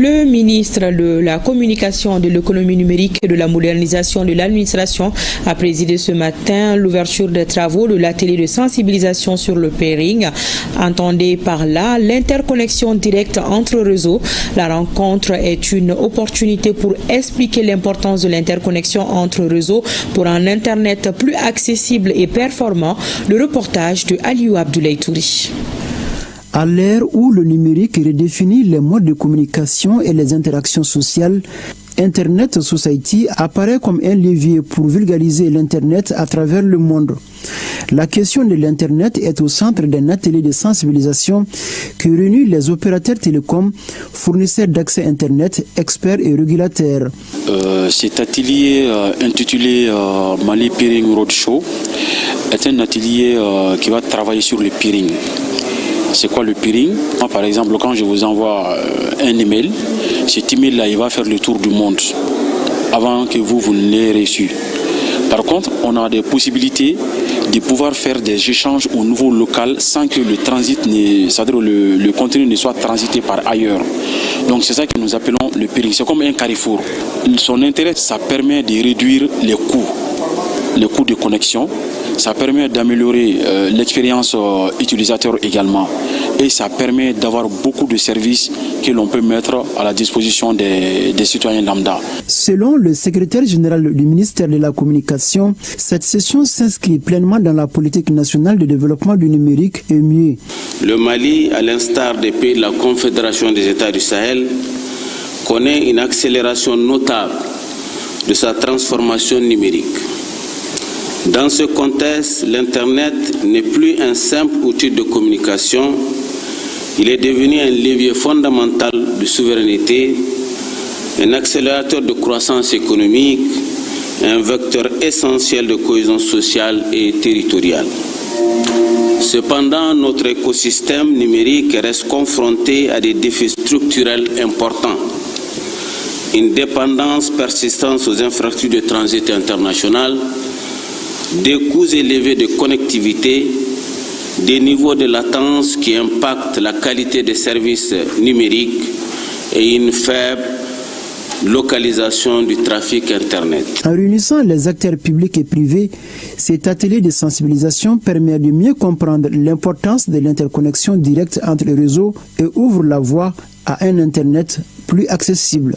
Le ministre de la Communication, de l'économie numérique et de la modernisation de l'administration a présidé ce matin l'ouverture des travaux de l'atelier de sensibilisation sur le peering. Entendez par là l'interconnexion directe entre réseaux. La rencontre est une opportunité pour expliquer l'importance de l'interconnexion entre réseaux pour un Internet plus accessible et performant. Le reportage de Aliou Abdoulaye Touri. À l'ère où le numérique redéfinit les modes de communication et les interactions sociales, Internet Society apparaît comme un levier pour vulgariser l'Internet à travers le monde. La question de l'Internet est au centre d'un atelier de sensibilisation qui réunit les opérateurs télécoms, fournisseurs d'accès Internet, experts et régulateurs. Cet atelier intitulé Mali Peering Roadshow est un atelier qui va travailler sur le peering. C'est quoi le peering? Moi, par exemple, quand je vous envoie un email, cet email-là, il va faire le tour du monde avant que vous ne l'ayez reçu. Par contre, on a des possibilités de pouvoir faire des échanges au niveau local sans que le transit, c'est-à-dire le contenu ne soit transité par ailleurs. Donc c'est ça que nous appelons le peering. C'est comme un carrefour. Son intérêt, ça permet de réduire les coûts de connexion. Ça permet d'améliorer l'expérience utilisateur également. Et ça permet d'avoir beaucoup de services que l'on peut mettre à la disposition des citoyens lambda. Selon le secrétaire général du ministère de la Communication, cette session s'inscrit pleinement dans la politique nationale de développement du numérique et mieux. Le Mali, à l'instar des pays de la Confédération des États du Sahel, connaît une accélération notable de sa transformation numérique. Dans ce contexte, l'Internet n'est plus un simple outil de communication, il est devenu un levier fondamental de souveraineté, un accélérateur de croissance économique, un vecteur essentiel de cohésion sociale et territoriale. Cependant, notre écosystème numérique reste confronté à des défis structurels importants. Une dépendance persistante aux infrastructures de transit international, des coûts élevés de connectivité, des niveaux de latence qui impactent la qualité des services numériques et une faible localisation du trafic Internet. En réunissant les acteurs publics et privés, cet atelier de sensibilisation permet de mieux comprendre l'importance de l'interconnexion directe entre les réseaux et ouvre la voie à un Internet plus accessible.